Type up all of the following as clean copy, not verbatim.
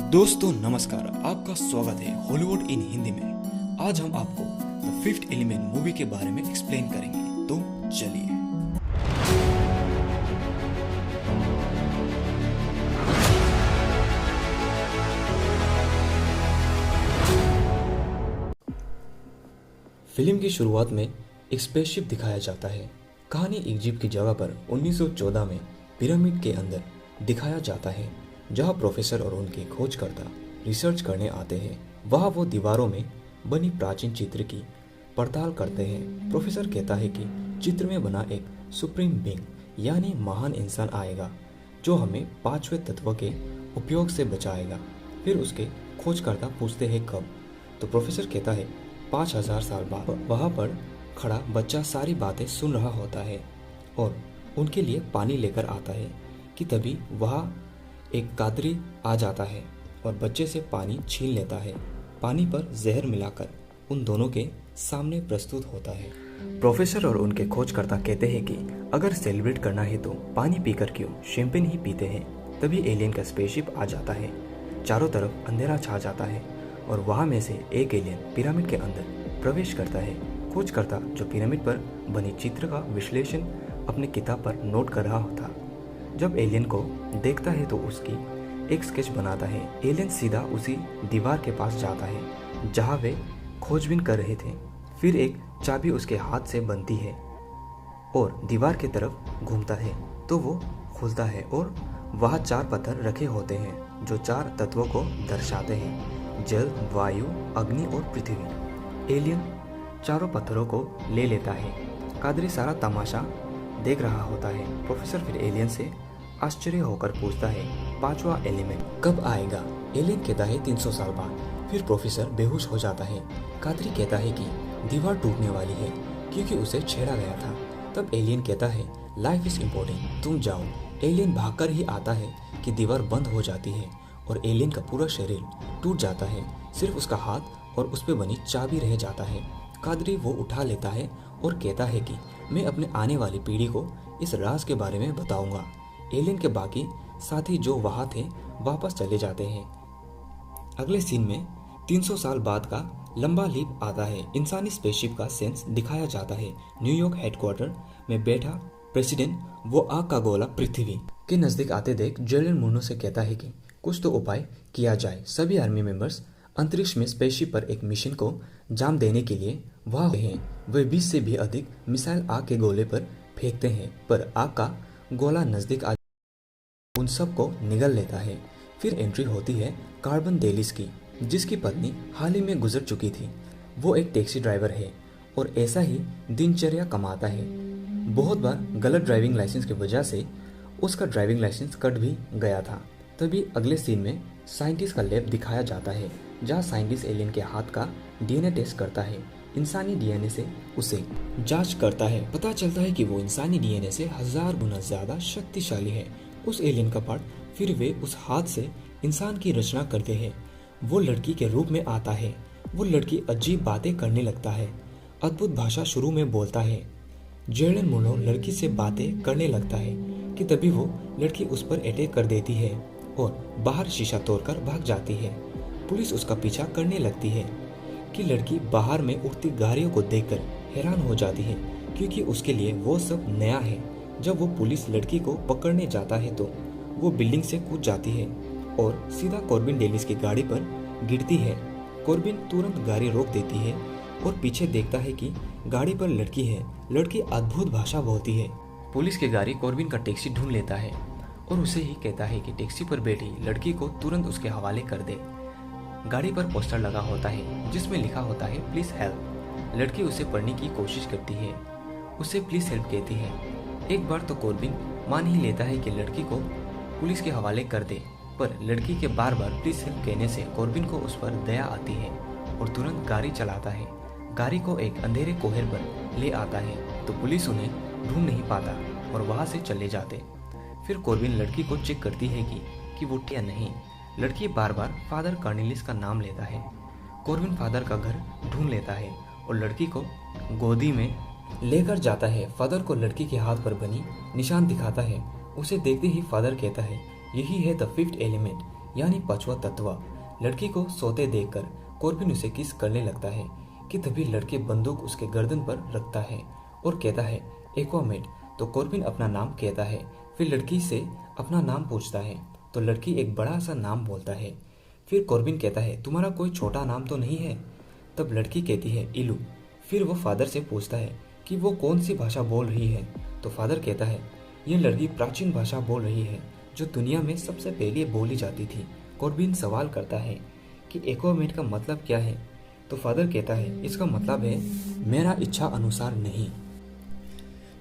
दोस्तों नमस्कार, आपका स्वागत है हॉलीवुड इन हिंदी में। आज हम आपको द फिफ्थ एलिमेंट मूवी के बारे में एक्सप्लेन करेंगे, तो चलिए। फिल्म की शुरुआत में एक स्पेसशिप दिखाया जाता है। कहानी इजिप्ट की जगह पर 1914 में पिरामिड के अंदर दिखाया जाता है, जहां प्रोफेसर और उनके खोजकर्ता रिसर्च करने आते हैं। वहां वो दीवारों में बनी प्राचीन चित्र की पड़ताल करते हैं। प्रोफेसर कहता है कि चित्र में बना एक सुप्रीम बीइंग यानी महान इंसान आएगा, जो हमें पांचवें तत्व के उपयोग से बचाएगा। फिर उसके खोजकर्ता पूछते हैं कब, तो प्रोफेसर कहता है 5000 साल बाद। वहां पर खड़ा बच्चा सारी बातें सुन रहा होता है और उनके लिए पानी लेकर आता है कि तभी वहां एक कादरी आ जाता है और बच्चे से पानी छीन लेता है। पानी पर जहर मिलाकर उन दोनों के सामने प्रस्तुत होता है। प्रोफेसर और उनके खोजकर्ता कहते हैं कि अगर सेलिब्रेट करना है तो पानी पीकर क्यों, शैंपेन ही पीते हैं। तभी एलियन का स्पेसशिप आ जाता है। चारों तरफ अंधेरा छा जाता है और वहां में से एक एलियन पिरामिड के अंदर प्रवेश करता है। खोजकर्ता जो पिरामिड पर बनी चित्र का विश्लेषण अपनी किताब पर नोट कर रहा था, जब एलियन को देखता है तो उसकी एक स्केच बनाता है। एलियन सीधा उसी दीवार के पास जाता है जहां वे खोजबीन कर रहे थे। फिर एक चाबी उसके हाथ से बनती है और दीवार की तरफ घूमता है तो वो खुलता है और वहाँ 4 पत्थर रखे होते हैं जो 4 तत्वों को दर्शाते हैं: जल, वायु, अग्नि और पृथ्वी। एलियन चारों पत्थरों को ले लेता है। कादरी सारा तमाशा देख रहा होता है। प्रोफेसर फिर एलियन से आश्चर्य होकर पूछता है 5वां एलिमेंट कब आएगा। एलियन कहता है 300 साल बाद। फिर प्रोफेसर बेहोश हो जाता है। कादरी कहता है कि दीवार टूटने वाली है क्योंकि उसे छेड़ा गया था। तब एलियन कहता है लाइफ इज इम्पोर्टेंट, तुम जाओ। एलियन भागकर ही आता है कि दीवार बंद हो जाती है और एलियन का पूरा शरीर टूट जाता है। सिर्फ उसका हाथ और उस पर बनी चाबी रह जाता है। कादरी वो उठा लेता है और कहता है कि मैं अपने आने वाली पीढ़ी को इस राज के बारे में बताऊंगा। एलियन के बाकी साथी जो वहां थे वापस चले जाते हैं। अगले सीन में 300 साल बाद का लंबा लीप आता है। इंसानी स्पेसशिप का सेंस दिखाया जाता है। न्यूयॉर्क हेडक्वार्टर में बैठा प्रेसिडेंट वो आग का गोला पृथ्वी के नजदीक आते देख जेरल्ड मुर्नो से कहता है कि कुछ तो उपाय किया जाए। सभी आर्मी मेंबर्स अंतरिक्ष में स्पेसशिप पर एक मिशन को जाम देने के लिए वहां हैं। वे 20 से भी अधिक मिसाइल आग के गोले पर फेंकते हैं, पर आग का गोला नजदीक आ उन सब को निगल लेता है। फिर एंट्री होती है कार्बन डेलिस की, जिसकी पत्नी हाल ही में गुजर चुकी थी। वो एक टैक्सी ड्राइवर है और ऐसा ही दिनचर्या कमाता है। बहुत बार गलत ड्राइविंग लाइसेंस की वजह से उसका ड्राइविंग लाइसेंस कट भी गया था। तभी अगले सीन में साइंटिस्ट का लैब दिखाया जाता है, जहाँ साइंटिस्ट एलियन के हाथ का डीएनए टेस्ट करता है। इंसानी डीएनए से उसे जांच करता है। पता चलता है कि वो इंसानी डीएनए से 1000 गुना ज्यादा शक्तिशाली है। उस एलियन का पार्ट फिर वे उस हाथ से इंसान की रचना करते हैं। वो लड़की के रूप में आता है। वो लड़की अजीब बातें करने लगता है, अद्भुत भाषा शुरू में बोलता है। जेरल्ड मुर्नो लड़की से बातें करने लगता है कि तभी वो लड़की उस पर अटैक कर देती है और बाहर शीशा तोड़कर भाग जाती है। पुलिस उसका पीछा करने लगती है कि लड़की बाहर में उड़ती गाड़ियों को देखकर हैरान हो जाती है, क्योंकि उसके लिए वो सब नया है। जब वो पुलिस लड़की को पकड़ने जाता है तो वो बिल्डिंग से कूद जाती है और सीधा कॉर्बिन डेलिस की गाड़ी पर गिरती है। कॉर्बिन तुरंत गाड़ी रोक देती है और पीछे देखता है कि गाड़ी पर लड़की है। लड़की अद्भुत भाषा बोलती है। पुलिस की गाड़ी कॉर्बिन का टैक्सी ढूंढ लेता है और उसे ही कहता है कि टैक्सी पर बैठी लड़की को तुरंत उसके हवाले कर दे। गाड़ी पर पोस्टर लगा होता है जिसमें लिखा होता है प्लीज हेल्प। लड़की उसे पढ़ने की कोशिश करती है, उसे प्लीज हेल्प कहती है। एक बार तो कॉर्बिन मान ही लेता है कि लड़की को पुलिस के हवाले कर दे, पर लड़की के बार बार प्लीज हेल्प कहने से कॉर्बिन को उस पर दया आती है और तुरंत गाड़ी चलाता है। गाड़ी को एक अंधेरे कोहरे पर ले आता है तो पुलिस उन्हें ढूंढ नहीं पाता और वहां से चले जाते। फिर कॉर्बिन लड़की को चेक करती है कि वो या नहीं। लड़की बार बार फादर कार्नेलिस का नाम लेता है। कॉर्बिन फादर का घर ढूंढ लेता है और लड़की को गोदी में लेकर जाता है। फादर को लड़की के हाथ पर बनी निशान दिखाता है। उसे देखते ही फादर कहता है यही है द फिफ्थ एलिमेंट, यानी पांचवा तत्व लड़की को सोते देखकर कॉर्बिन उसे किस करने लगता है कि तभी लड़की बंदूक उसके गर्दन पर रखता है और कहता है एक्वामेट। तो कॉर्बिन अपना नाम कहता है। फिर लड़की से अपना नाम पूछता है तो लड़की एक बड़ा सा नाम बोलता है। फिर कॉर्बिन कहता है तुम्हारा कोई छोटा नाम तो नहीं है? तब लड़की कहती है इलू। फिर वो फादर से पूछता है कि वो कौन सी भाषा बोल रही है। तो फादर कहता है ये लड़की प्राचीन भाषा बोल रही है जो दुनिया में सबसे पहले बोली जाती थी। कॉर्बिन सवाल करता है कि एक्वामेट का मतलब क्या है। तो फादर कहता है इसका मतलब है मेरा इच्छा अनुसार नहीं।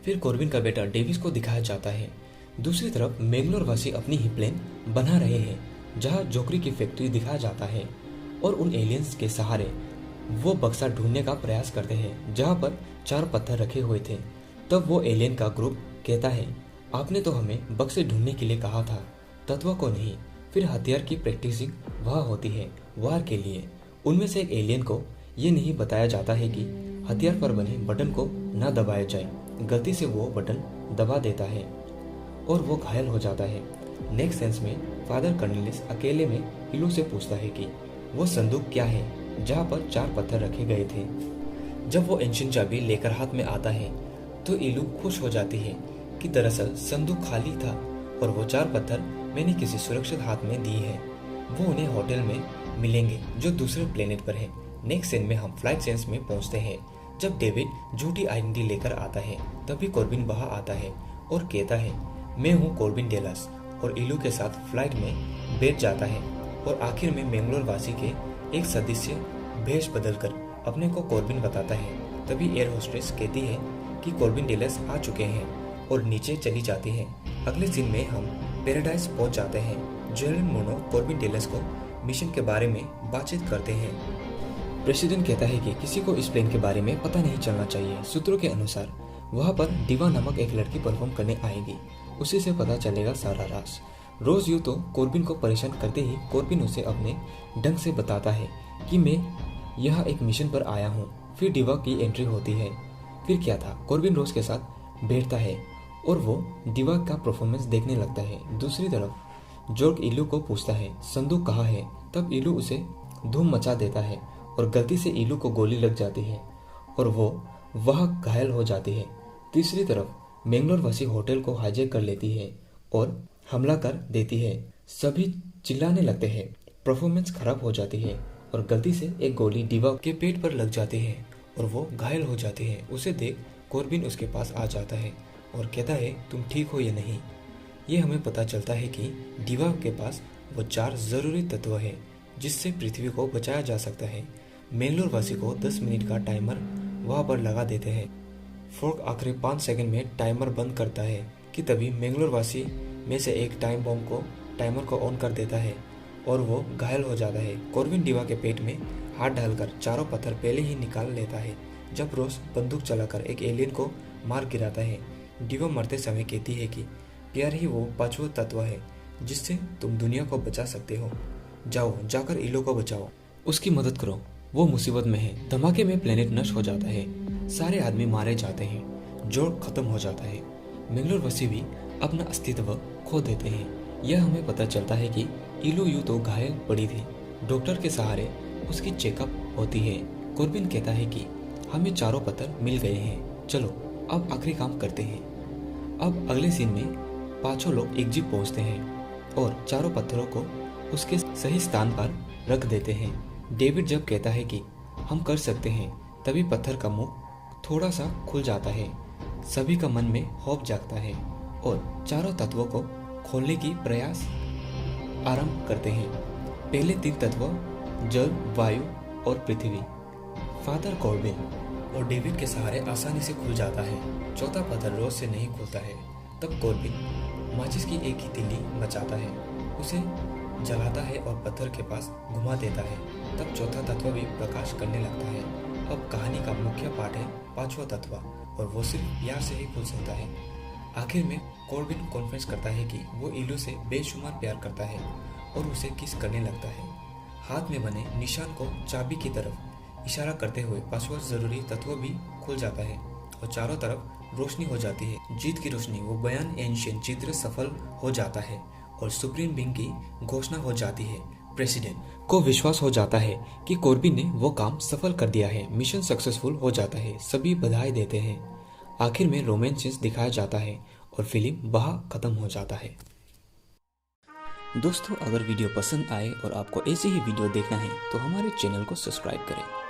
फिर कॉर्बिन का बेटा डेविस को दिखाया जाता है। दूसरी तरफ मैंगलोर वासी अपनी ही प्लेन बना रहे हैं जहां जोकरी की फैक्ट्री दिखाया जाता है और उन एलियंस के सहारे वो बक्सा ढूंढने का प्रयास करते हैं जहां पर 4 पत्थर रखे हुए थे। तब वो एलियन का ग्रुप कहता है आपने तो हमें बक्से ढूंढने के लिए कहा था, तत्व को नहीं। फिर हथियार की प्रैक्टिसिंग वह होती है वार के लिए। उनमें से एक एलियन को ये नहीं बताया जाता है कि हथियार पर बने बटन को न दबाया जाए। गलती से वो बटन दबा देता है और वो घायल हो जाता है। नेक्स्ट सेंस में फादर कर्नेलियस अकेले में इलू से पूछता है कि वो संदूक क्या है जहाँ पर 4 पत्थर रखे गए थे। जब वो एंशियंट चाबी लेकर हाथ में आता है तो इलू खुश हो जाती है कि दरअसल संदूक खाली था और वो 4 पत्थर मैंने किसी सुरक्षित हाथ में दी है। वो उन्हें होटल में मिलेंगे जो दूसरे प्लेनेट पर है। नेक्स्ट सीन में हम फ्लाइट सेंस में पहुंचते हैं। जब डेविड झूठी आइडेंटिटी लेकर आता है तभी कॉर्बिन वहां आता है और कहता है मैं हूं कॉर्बिन डेलस और इलू के साथ फ्लाइट में बैठ जाता है और आखिर में मैंगलोर वासी के एक सदस्य भेष बदलकर अपने को कॉर्बिन बताता है। तभी एयर होस्टेस कहती है कि कॉर्बिन डेलस आ चुके हैं और नीचे चली जाती है। अगले सीन में हम पैराडाइज पहुंच जाते हैं। जेरन मोनो कॉर्बिन डेलस को मिशन के बारे में बातचीत करते हैं। प्रेसिडेंट कहता है कि किसी को इस प्लेन के बारे में पता नहीं चलना चाहिए। सूत्रों के अनुसार वहां पर डिवा नामक एक लड़की परफॉर्म करने आएगी, उसी से पता चलेगा सारा राज। रोज यूं तो कॉर्बिन को परेशान करते ही कॉर्बिन उसे अपने ढंग से बताता है कि मैं यहाँ एक मिशन पर आया हूँ। फिर डिवा की एंट्री होती है। फिर क्या था, कॉर्बिन रोज के साथ बैठता है और वो डिवा का परफॉर्मेंस देखने लगता है। दूसरी तरफ जॉर्ग इलू को पूछता है संदूक कहाँ है। तब इलू उसे धूम मचा देता है और गलती से इलू को गोली लग जाती है और वो वह घायल हो जाती है। तीसरी तरफ मैंगलोर वासी होटल को हाईजैक कर लेती है और हमला कर देती है। सभी चिल्लाने लगते हैं। परफॉर्मेंस खराब हो जाती है और गलती से एक गोली डिवा के पेट पर लग जाती है और वो घायल हो जाती है। उसे देख कॉर्बिन उसके पास आ जाता है और कहता है तुम ठीक हो या नहीं। ये हमें पता चलता है कि डिवा के पास वो 4 जरूरी तत्व है जिससे पृथ्वी को बचाया जा सकता है। मैंगलोर वासी को 10 मिनट का टाइमर वहां पर लगा देते हैं। फोर्क आखिरी 5 सेकंड में टाइमर बंद करता है कि तभी मैंगलोर वासी में से एक टाइमर को ऑन कर देता है और वो घायल हो जाता है। कॉर्बिन डिवा के पेट में हाथ डालकर 4 पत्थर पहले ही निकाल लेता है। जब रोज बंदूक चलाकर एक एलियन को मार गिराता है, डिवा मरते समय कहती है कि प्यार ही वो 5वां तत्व है जिससे तुम दुनिया को बचा सकते हो। जाओ, जाकर इलो को बचाओ, उसकी मदद करो, वो मुसीबत में है। धमाके में प्लेनेट नष्ट हो जाता है, सारे आदमी मारे जाते हैं, जोर खत्म हो जाता है। मैंगलोर वासी भी अपना अस्तित्व खो देते हैं। यह हमें पता चलता है कि इलू यूं तो घायल पड़ी थी। डॉक्टर के सहारे उसकी चेकअप होती है। कॉर्बिन कहता है कि हमें 4 पत्थर मिल गए हैं, चलो अब आखिरी काम करते हैं। अब अगले सीन में 5 लोग एक जीप पहुंचते हैं और 4 पत्थरों को उसके सही स्थान पर रख देते हैं। डेविड जब कहता है कि हम कर सकते हैं, तभी पत्थर का मुंह थोड़ा सा खुल जाता है। सभी का मन में होप जागता है और 4 तत्वों को खोलने की प्रयास आरंभ करते हैं। पहले 3 तत्व जल, वायु और पृथ्वी फादर कॉर्बिन और डेविड के सहारे आसानी से खुल जाता है। चौथा पत्थर रोज से नहीं खुलता है। तब कॉर्बिन माचिस की एक ही तीली बचाता है, उसे जलाता है और पत्थर के पास घुमा देता है। तब चौथा तत्व भी प्रकाश करने लगता है। अब कहानी का मुख्य पार्ट है 5वां तत्व और वो सिर्फ प्यार से ही खुल सकता है। आखिर में कॉर्बिन कॉन्फेस करता है कि वो इलू से बेशुमार प्यार करता है और उसे किस करने लगता है। हाथ में बने निशान को चाबी की तरफ इशारा करते हुए 5वां जरूरी तत्व भी खुल जाता है और चारों तरफ रोशनी हो जाती है। जीत की रोशनी, वो बयान एंशियंट चित्र सफल हो जाता है और सुप्रीम बीइंग की घोषणा हो जाती है। प्रेसिडेंट को विश्वास हो जाता है कि कॉर्बिन ने वो काम सफल कर दिया है। मिशन सक्सेसफुल हो जाता है, सभी बधाई देते हैं। आखिर में रोमांस सीन्स दिखाया जाता है और फिल्म वहाँ खत्म हो जाता है। दोस्तों, अगर वीडियो पसंद आए और आपको ऐसे ही वीडियो देखना है तो हमारे चैनल को सब्सक्राइब करें।